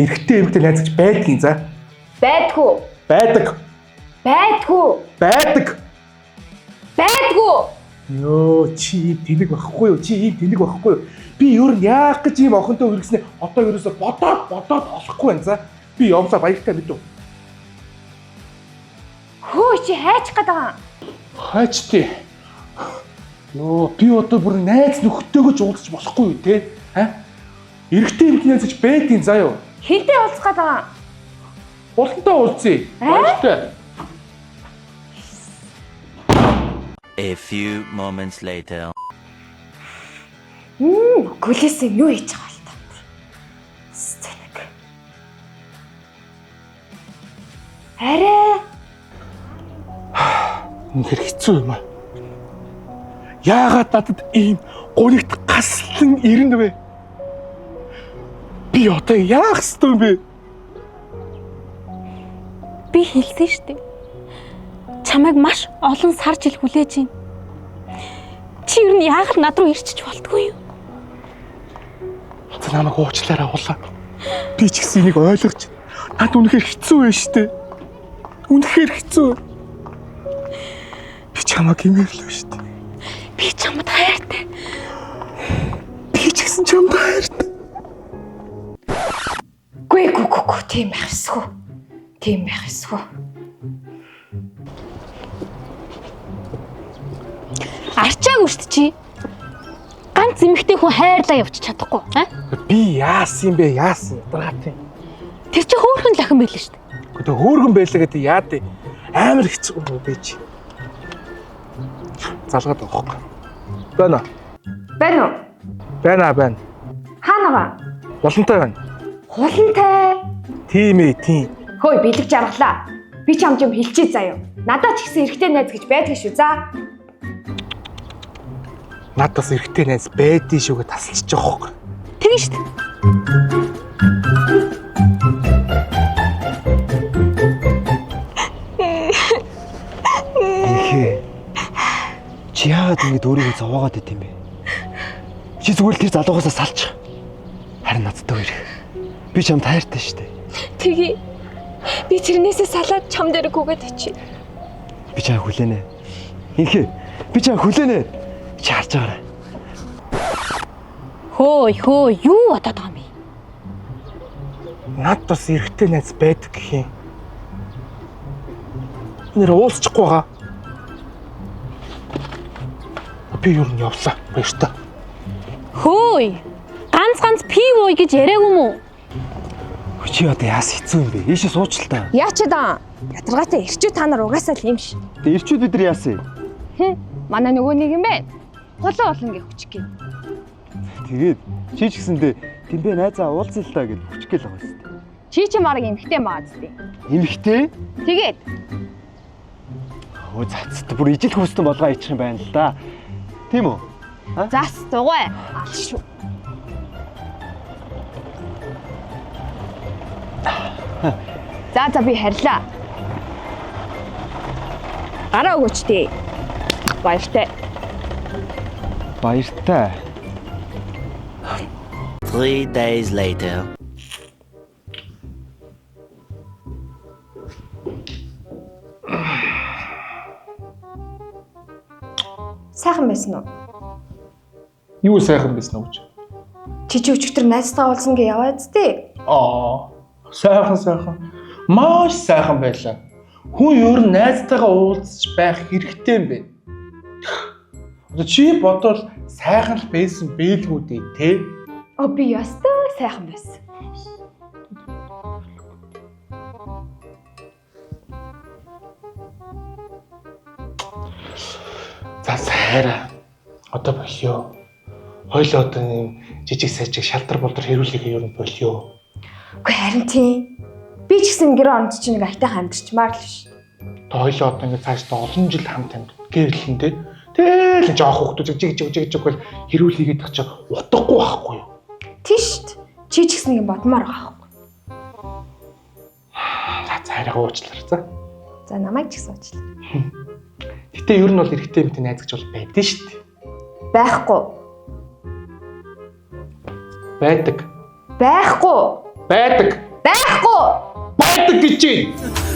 Эрэгтэй эмэгтэй найз гэж байдгийн за. Байдгүй. Байдаг. Байдгүй. Байдаг. Байдгүй. Йоо чи тэнэг байхгүй юу? Чи ийм тэнэг байхгүй юу? Би ер нь яах гэж ийм охинтой үргэснээ одоо ерөөсө бодоод олохгүй байна за. Би явсаа баяртай мэдв. Хөө чи хайчих гээд байгаа. Хайчтээ. Йоо би одоо бүр найз нөхдөйгөө ч уулзч болохгүй юу те? Эрэгтэй эмэгтэй найз гэж байдгийн заа юу? Хинтээ уулзах гээд байгаа. Бултантай уулзъя. Баяртай. A few moments later. Гүлээсээ юу хийж байгаа л та. Стэнэг. Арай. Үнэхээр хэцүү юм аа. Яагаад надад ийм гонигт гаслан ирнэ вэ? Би одоо яах ёстой юм бэ? Би хэлсэн шүү дээ. Чамайг маш олон сар жил хүлээж байна. Чи юу н яагаад над руу ирчиж болтгүй юу? За намайг уучлаарай уулаа. Би ч гэсэн энийг ойлгож над үнэхээр хэцүү байна шүү дээ. Үнэхээр хэцүү. Би чамайг имэрлээ шүү дээ. Би чамд хайртай. Би ч гэсэн чамд хайртай. Гү тийм байх эсгүй. Тийм байх эсгүй. Арчаагүй шүү дээ чи. Ганц эмэгтэй хүн хайрлаа явчих чадахгүй, Би яасан юм бэ? Яасан? Ядаргаатын. Тэр чи хөөрхөн лахин байлаа шүү дээ. Гэхдээ хөөргөн байлаа гэдэг яа дээ. Амар хэцүү юм бэ чи. Залгаад байгаа хөөе. Байна. Байна уу? Байна. Хаана байгаа? Булантай байна. Хулантай. Тийм ээ, тийм. Хөөе бэлэг жаргалаа. Би чамд юм хэлчихье заяа. Надад ч гэсэн эрэгтэй найз гэж байдаг шүү. За. Надаас эрэгтэй найз байдгийн шүүгээ тасалчих жоох. Тэгэн шүү дээ. Ихээ. Чи яагаад ингэж өөрийгөө зовоогоод байт юм бэ? Чи зүгээр л тэр залуугаас салчих. Харин надтай ирэх. Би чамд хайртай шүү дээ. Тэгээ. Би тэрнээсээ салаад чам дээр гүгээд очив. Би чамайг хүлээнэ. Ихээ. Би чамайг хүлээнэ. Чи харж байгаарай. Хөөе, юу бодоод байгаа юм бэ? Над бас эрэгтэй найз байдаг гэх юм. Нэр уулзчихгүй байгаа. Би юу нь явлаа. Баяртай. Хөөе. Ганц пив ууй гэж яриаг юм уу? Чи одоо яас хэцүү юм бэ? Ийшээ сууч л та. Яач даа. Ятаргаатай ирчүү та нар угаасаа л юм ш. Тэгээ ирчүүд бид нар яасан? Манай нөгөө нэг юм байна. Хулан олонгийн хүчгээ. Тэгээд чи ч гэсэндээ тэмбэ найзаа уулзъя л та гэж хүчгээл байгаа юм шүү дээ. Чи ч марг эмхтэй маа зү. Эмхтэй? Тэгээд Өө цацд бүр ижил хүмстэн болгоо ичих юм байна л да. Тийм үү? зас дугай. Алш. За би харьлаа. Гараа өгөөч тий. Баяртай. Баяртай. 3 days later. Сайхан байсан уу? Юу сайхан байсан уу гэж? Чи өчигдөр найзтайгаа уулзсан гээ яваад тий. Сайхан. Маш сайхан байлаа. Хүн ер нь найзтайгаа уулзч байх хэрэгтэй юм бэ? Одоо чи бодвол сайхан л байсан бэлгүү дээ, тэ? Би ястай сайхан байсан. За сайраа. Одоо болио. Хойлоо одоо нэг жижиг сайжиг шалдар болдор хэрүүлэхээ ер нь болио. Үгүй харин тийм. Би ч гэсэн гэр оронд чинь нэг айтайхан амьдчмаар л биш. Хойлоо одоо ингэ цаашдаа олон жил хамт амьд. Гэрлэн тэ. Тэгэл жоох хүмүүс жиг бол хэрүүлэгээд тах чи утгагүй байхгүй юу? Тийш. Чи ч гэсэн ингэ бодмоор байгаа байхгүй. За цайраа уучлаарай за. За намайг ч гэсэн уучлаа. Гэтэ ер нь бол эрэгтэй эмэгтэй найз гэж бол байдэн шүү дээ. Байхгүй. Байдаг. Байхгүй. Байдаг. хайрладаг гэж байна.